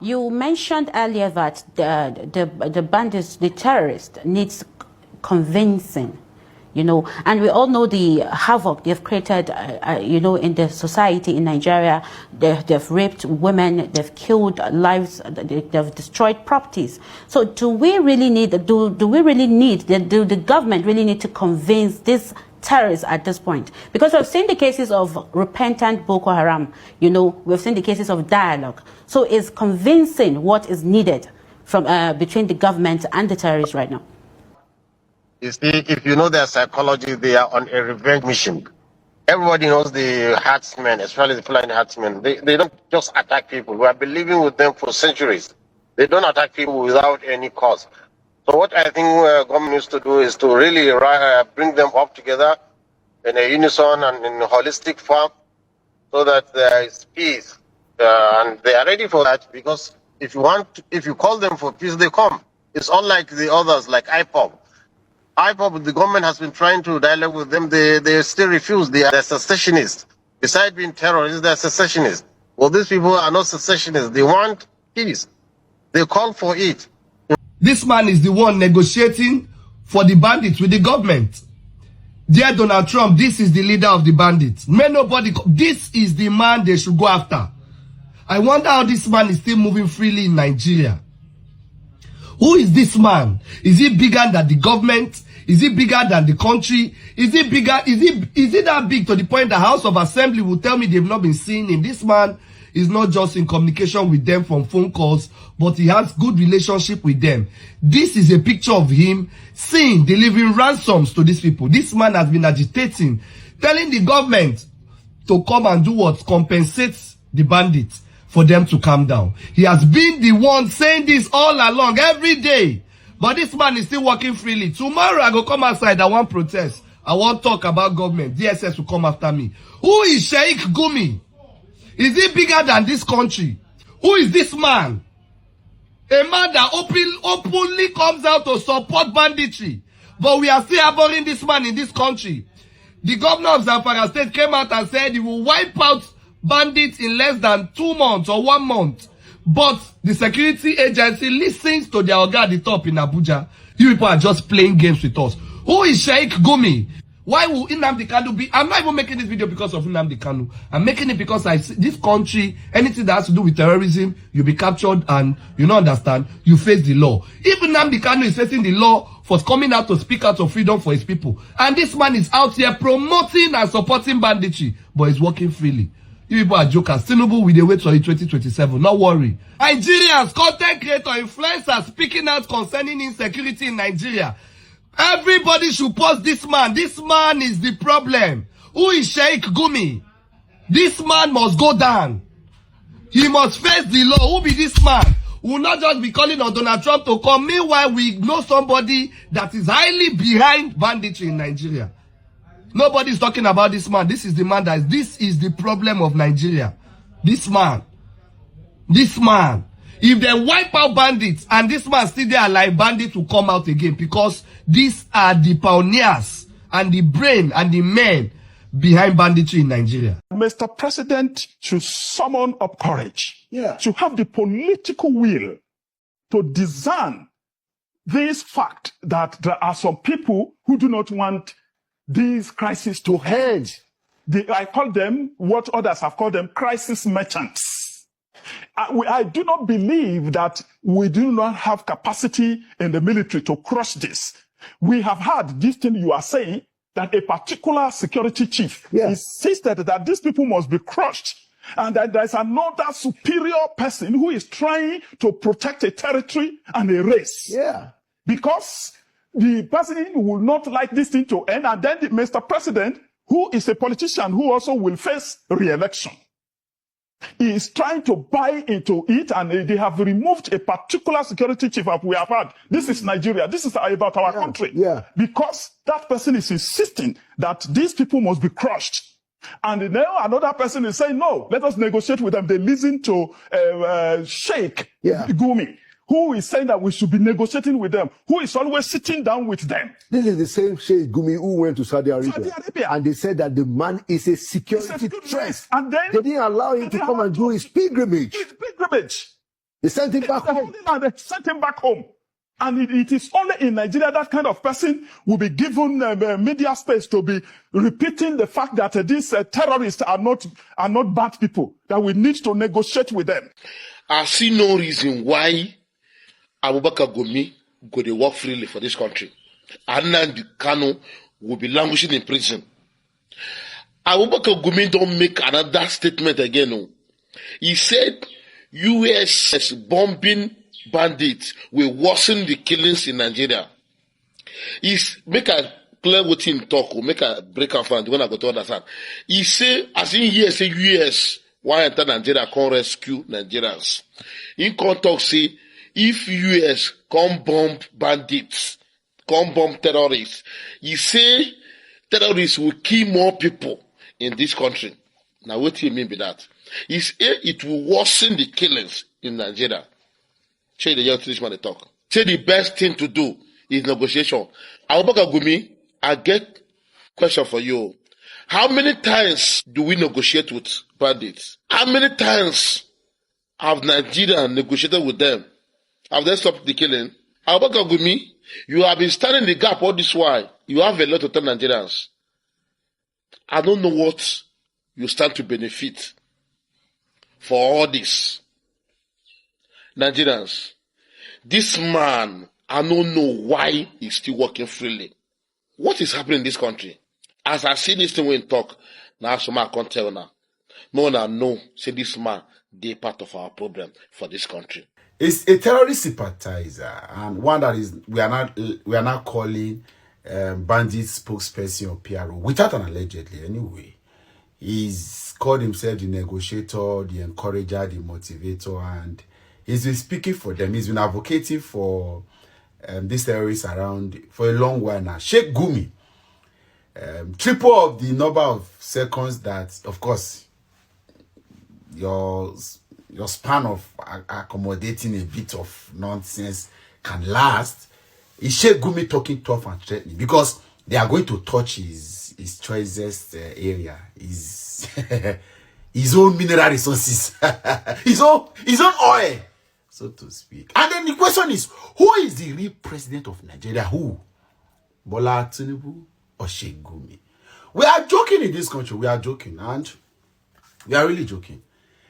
You mentioned earlier that the bandits, the terrorists, needs convincing, and we all know the havoc they've created, in the society in Nigeria. They've raped women, they've killed lives, they've destroyed properties. So do we really need, do the government really need to convince this terrorists at this point? Because we've seen the cases of repentant Boko Haram, we've seen the cases of dialogue. So is convincing what is needed from between the government and the terrorists right now? You see, if you know their psychology, they are on a revenge mission. Everybody knows the herdsmen, especially the Fulani herdsmen. They don't just attack people. We have been living with them for centuries. They don't attack people without any cause. So what I think government needs to do is to really bring them up together in a unison and in a holistic form so that there is peace. And they are ready for that, because if you call them for peace, they come. It's unlike the others, like IPOB. IPOB, the government has been trying to dialogue with them. They still refuse. They are secessionists. Besides being terrorists, they're secessionists. Well, these people are not secessionists. They want peace. They call for it. This man is the one negotiating for the bandits with the government. Dear Donald Trump, this is the leader of the bandits. This is the man they should go after. I wonder how this man is still moving freely in Nigeria. Who is this man? Is he bigger than the government? Is he bigger than the country? Is he bigger? Is he that big to the point the House of Assembly will tell me they've not been seeing him? This man is not just in communication with them from phone calls, but he has good relationship with them. This is a picture of him delivering ransoms to these people. This man has been agitating, telling the government to come and do what? Compensates the bandits for them to calm down. He has been the one saying this all along, every day. But this man is still working freely. Tomorrow I go come outside, I want protest. I want talk about government. DSS will come after me. Who is Sheikh Gumi? Is he bigger than this country? Who is this man? A man that openly comes out to support banditry. But we are still abhorring this man in this country. The governor of Zamfara State came out and said he will wipe out bandits in less than 2 months or 1 month. But the security agency listens to their organ at the top in Abuja. You people are just playing games with us. Who is Sheikh Gumi? Why will Nnamdi Kanu be? I'm not even making this video because of Nnamdi Kanu. I'm making it because I see this country, anything that has to do with terrorism, you'll be captured and you don't understand, you face the law. Even Nnamdi Kanu is facing the law for coming out to speak out of freedom for his people. And this man is out here promoting and supporting banditry, but he's working freely. You people are jokers. Tinubu will wait for you 2027. Not worry. Nigerians, content creator, influencers speaking out concerning insecurity in Nigeria. Everybody should post this man. This man is the problem. Who is Sheikh Gumi? This man must go down. He must face the law. Who be this man? We will not just be calling on Donald Trump to come. Meanwhile, we know somebody that is highly behind banditry in Nigeria. Nobody is talking about this man. This is the man this is the problem of Nigeria. This man. This man. If they wipe out bandits and this man still there alive, bandits will come out again, because these are the pioneers and the brain and the men behind banditry in Nigeria. Mr. President should summon up courage, to have the political will to discern this fact that there are some people who do not want these crises to end. I call them what others have called them crisis merchants. I do not believe that we do not have capacity in the military to crush this. We have had this thing you are saying, that a particular security chief insisted that these people must be crushed, and that there's another superior person who is trying to protect a territory and a race. Because the person will not like this thing to end, and then Mr. President, who is a politician who also will face re-election, he is trying to buy into it, and they have removed a particular security chief we have had. This is Nigeria. This is about our country. Because that person is insisting that these people must be crushed. And now another person is saying, no, let us negotiate with them. They listen to Sheikh Gumi, who is saying that we should be negotiating with them, who is always sitting down with them. This is the same Sheikh Gumi who went to Saudi Arabia. And they said that the man is a security threat. And then they didn't allow him to come and do his pilgrimage. They sent him back home. They sent him back home. And it is only in Nigeria that kind of person will be given media space to be repeating the fact that these terrorists are not bad people, that we need to negotiate with them. I see no reason why Abubakar Gumi go to work freely for this country. Anand Kano will be languishing in prison. Abubakar Gumi don't make another statement again. No. He said US bombing bandits will worsen the killings in Nigeria. He's make a clear what him talk or make a break up and when I go to understand. He say as in here say US why enter Nigeria can rescue Nigerians. In talk say if US come bomb bandits, come bomb terrorists, he say terrorists will kill more people in this country. Now what do you mean by that? He say it will worsen the killings in Nigeria. Say the young man talk. Say the best thing to do is negotiation. Abubakar Gumi, I get question for you. How many times do we negotiate with bandits? How many times have Nigeria negotiated with them? Have they stopped the killing? Abubakar Gumi, you have been standing the gap all this while. You have a lot to tell Nigerians. I don't know what you stand to benefit for all this. Nigerians, this man, I don't know why he's still working freely. What is happening in this country? As I see this thing when talk, now I can't tell now. No one I know, say this man, they part of our problem for this country. It's a terrorist sympathizer and one that is we are not calling bandit spokesperson or PRO without an allegedly anyway. He's called himself the negotiator, the encourager, the motivator, and he's been speaking for them. He's been advocating for these terrorists around for a long while now. Sheikh Gumi, triple of the number of seconds that, of course, your span of accommodating a bit of nonsense can last. Is Sheikh Gumi talking tough and threatening? Because they are going to touch his choicest area, his own mineral resources, his own oil, so to speak. And then the question is, who is the real president of Nigeria? Who? Bola Tinubu or Sheikh Gumi? We are joking in this country. We are joking, and we are really joking.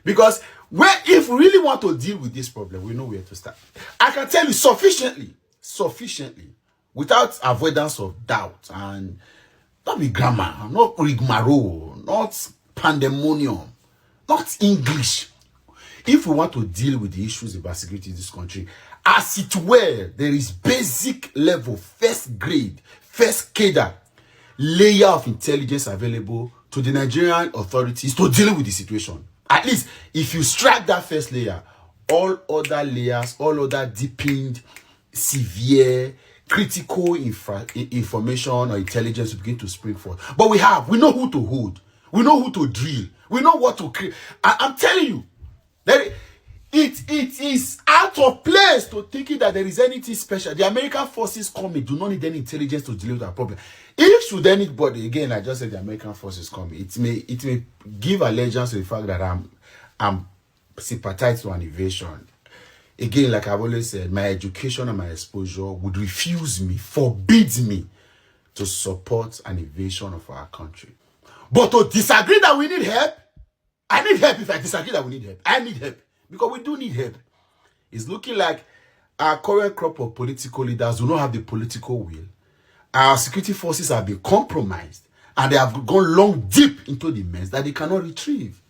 Because if we really want to deal with this problem, we know where to start. I can tell you sufficiently, without avoidance of doubt, and not be grammar, not rigmarole, not pandemonium, not English. If we want to deal with the issues about security in this country, as it were, there is basic level, first grade, first cadre, layer of intelligence available to the Nigerian authorities to deal with the situation. At least, if you strike that first layer, all other layers, all other deepened, severe, critical information or intelligence will begin to spring forth. But we know who to hold. We know who to drill. We know what to create. I'm telling you, that it is out of place to thinking that there is anything special. The American forces coming do not need any intelligence to deal with that problem. If should anybody, again, I just said the American forces coming, it may give allegiance to the fact that I'm sympathized to an invasion. Again, like I've always said, my education and my exposure would forbids me to support an invasion of our country. But to disagree that we need help, I need help. If I disagree that we need help, I need help. Because we do need help. It's looking like our current crop of political leaders do not have the political will. Our security forces have been compromised, and they have gone long deep into the mess that they cannot retrieve.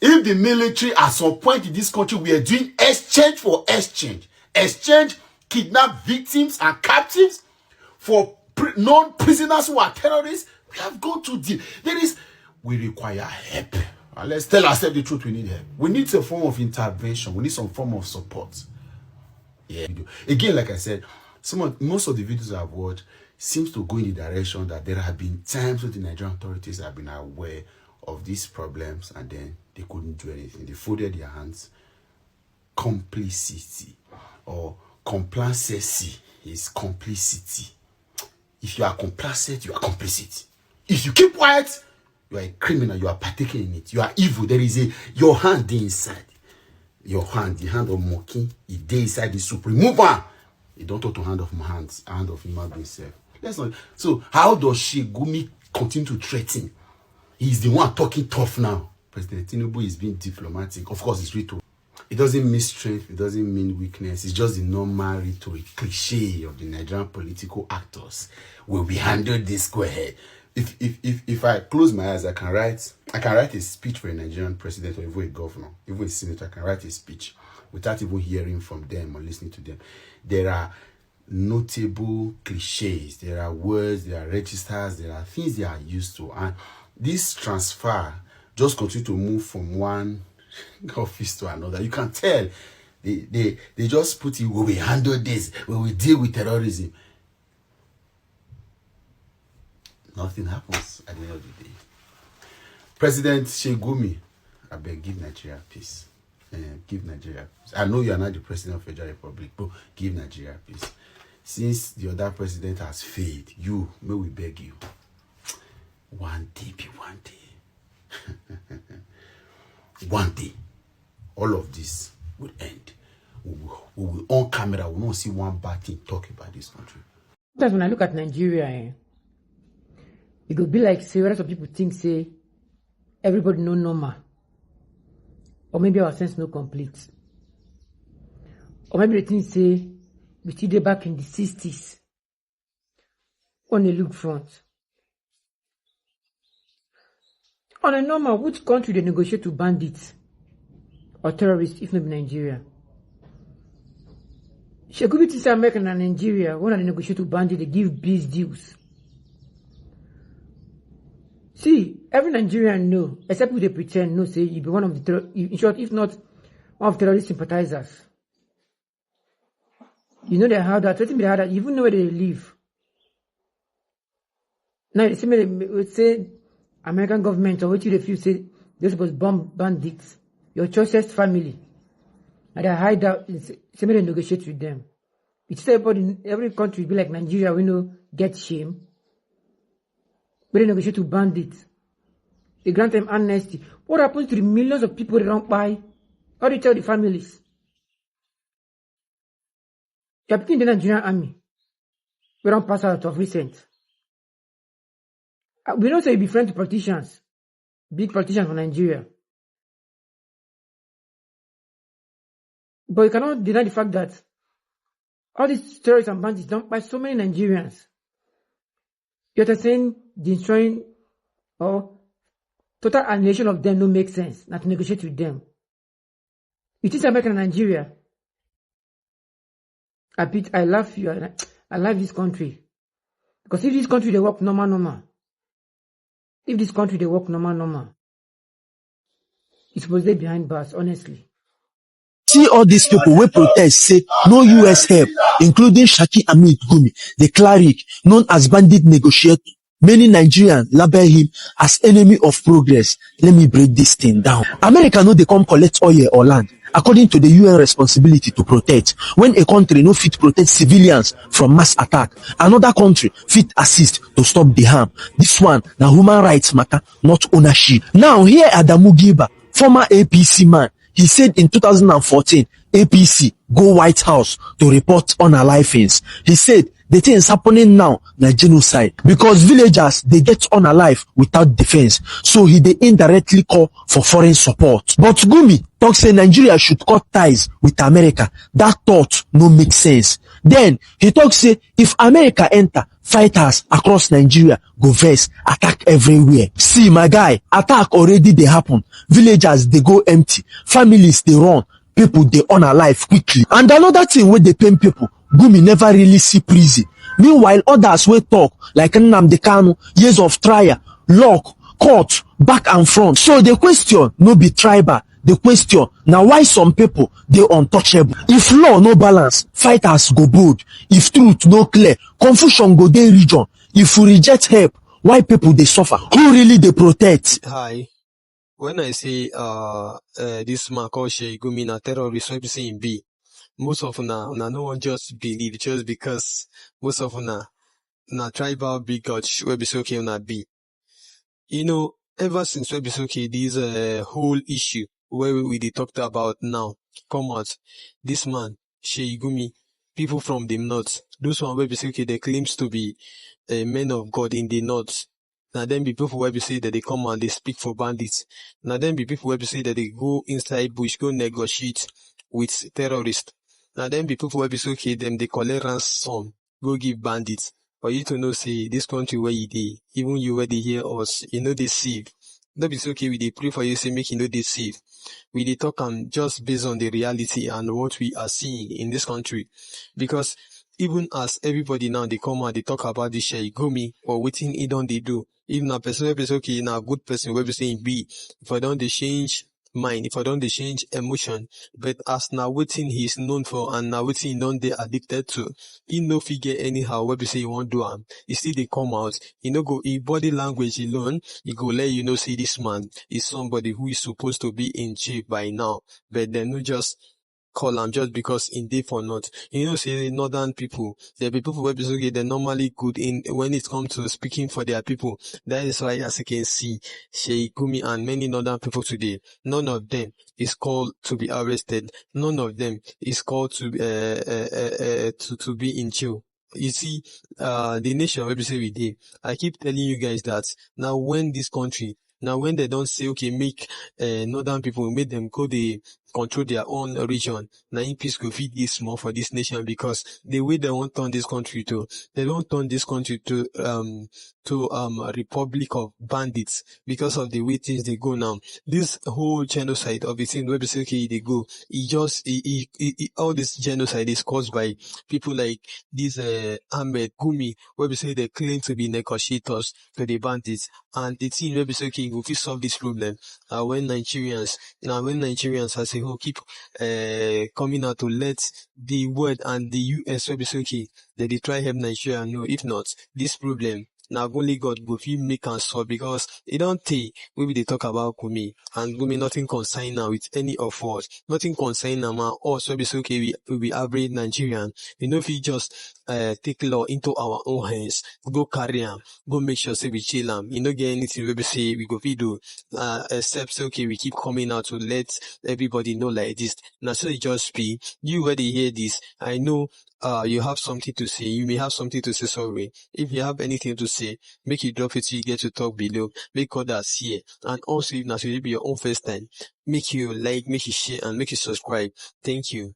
If the military at some point in this country we are doing exchange for exchange, kidnapped victims and captives for non-prisoners who are terrorists, we have gone too deep. We require help. And let's tell ourselves the truth, we need help. We need some form of intervention. We need some form of support. Yeah. Again, like I said, most of the videos I've watched seems to go in the direction that there have been times when the Nigerian authorities have been aware of these problems and then they couldn't do anything. They folded their hands. Complicity or complacency is complicity. If you are complacent, you are complicit. If you keep quiet, you are a criminal. You are partaking in it. You are evil. There is your hand inside. your hand, the hand of Moki, it dey inside the soup. Remove one. You don't talk to hand of my hands, hand of human being self. Let's not. So how does Sheikh Gumi continue to threaten? He's the one talking tough now. President Tinubu is being diplomatic. Of course, it's rhetoric. It doesn't mean strength. It doesn't mean weakness. It's just the normal rhetoric cliche of the Nigerian political actors. Will we handle this? Go ahead. If I close my eyes, I can write a speech for a Nigerian president or even a governor, even a senator. I can write a speech without even hearing from them or listening to them. There are notable cliches. There are words. There are registers. There are things they are used to, and this transfer just continue to move from one office to another. You can tell they just put it, we will handle this, we will deal with terrorism. Nothing happens at the end of the day. President Sheikh Gumi, I beg, give Nigeria peace. Give Nigeria peace. I know you are not the president of the Federal Republic, but give Nigeria peace. Since the other president has failed, may we beg you, one day, one day, all of this will end. We will on camera, we will not see one bad thing talk about this country. Sometimes when I look at Nigeria, it could be like, say, whether some people think, say, everybody no normal. Or maybe our sense no complete. Or maybe they think, say, we still there back in the 60s. On the look front. On a normal, which country they negotiate to bandits or terrorists, if not Nigeria? Sheikh Gumi thinks America and Nigeria, when they negotiate to bandits, they give peace deals. See, every Nigerian know, except who they pretend, no, say you be one of the, in short, if not one of terrorist sympathizers. You know they have that, let me have that, you even know where they live. Now, they say, American government, or what you refuse, say, they're supposed to bomb bandits, your choicest family. And they hide out, somebody negotiate with them. It's every country be like Nigeria, we know, get shame. But they negotiate to bandits. They grant them amnesty. What happens to the millions of people they don't buy? How do you tell the families? You're putting the Nigerian army. We don't pass out of recent. We don't say you be friends to politicians. Big politicians from Nigeria. But you cannot deny the fact that all these terrorists and bandits don't buy so many Nigerians. You're saying destroying or total annihilation of them don't make sense, not to negotiate with them. It is America and Nigeria. I love you. I love this country. Because if this country they work normal. If this country they work normal. It's supposed to be behind bars, honestly. See all these people wey protest say no US help, including Sheikh Gumi, the cleric known as bandit negotiator. Many Nigerians label him as enemy of progress. Let me break this thing down. America no dey come collect oil or land. According to the UN responsibility to protect, when a country no fit protect civilians from mass attack, another country fit assist to stop the harm. This one na human rights matter, not ownership. Now here Adamu Giba, former APC man, he said in 2014, APC go White House to report unalivings. He said the thing is happening now, like genocide, because villagers, they get unalive without defense. So he they indirectly call for foreign support. But Gumi talks say Nigeria should cut ties with America. That thought no make sense. Then he talks say if America enter, fighters across Nigeria go vex, attack everywhere. See my guy, attack already they happen. Villagers they go empty, families they run, people they unalive quickly. And another thing where they pain people, Gumi never really see prison. Meanwhile, others will talk like Nnamdi Kanu, years of trial, lock, court, back and front. So the question no be tribal. The question now why some people they untouchable. If law no balance, fighters go bold. If truth no clear, confusion go dey region. If we reject help, why people they suffer? Who really they protect? Hi. When I say this man called Sheikh Gumi na terrorist, what you say him be? Most of na no one just believe just because most of na tribal bigot where be okay na be. You know, ever since we be okay this whole issue where we talked about now, come out. This man, Sheikh Gumi, people from the north, those one where we say, okay, they claims to be men of God in the north. Now then be people where we say that they come and they speak for bandits. Now then be people where we say that they go inside bush, go negotiate with terrorists. Now then be people where we say, okay, them they collect ransom, go give bandits. For you to know, say, this country where you dey, even you where they hear us, you know they save. Don't be so okay, we dey pray for you, say make you know they save. We dey talk just based on the reality and what we are seeing in this country. Because even as everybody now they come and they talk about this Sheikh Gumi or wetin he don dey do, even a person wey be say okay, na good person wey be say he be, if I don dey change mind, if I don dey change emotion, but as na wetin he is known for and na wetin he don dey addicted to, he no fit get anyhow wey be say he wan do am, he still dey come out. He no go, his body language alone, he go let you know say this man is somebody who is supposed to be in jail by now, but they no just call am just because in dey for north. You know, say northern people, there be people where okay, they're normally good in when it comes to speaking for their people. That is why, as you can see, Sheikh Gumi and many northern people today, none of them is called to be arrested. None of them is called to be in jail. You see, the nation where we say we dey, I keep telling you guys that now when this country, now when they don't say okay, make northern people, make them go they control their own region, now in peace go feed this more for this nation, because the way they want turn this country to, they don't turn this country to a republic of bandits because of the way things they go now. This whole genocide of the thing where basically they go, all this genocide is caused by people like this Ahmed Gumi, where we say they claim to be negotiators to the bandits, and the thing where we say okay, we will solve this problem when Nigerians as a whole keep coming out to let the world and the US where we say okay, that they try help Nigeria. No, if not, this problem now only God go fit make am solve, because it don't take we they talk about Gumi, and Gumi nothing concern now with any of us, nothing concern now us where we say okay, we be average Nigerian. You know, if we just take law into our own hands, go carry am, go make sure say we chill am, you know, get anything where we say we go fit do, except say okay, we keep coming out to let everybody know like this. Now so it just be you where they hear this, I know you have something to say, you may have something to say, sorry. If you have anything to say, make it drop it till you get to talk below, make others hear. And also if not, it will be your own first time, make you like, make you share, and make you subscribe. Thank you.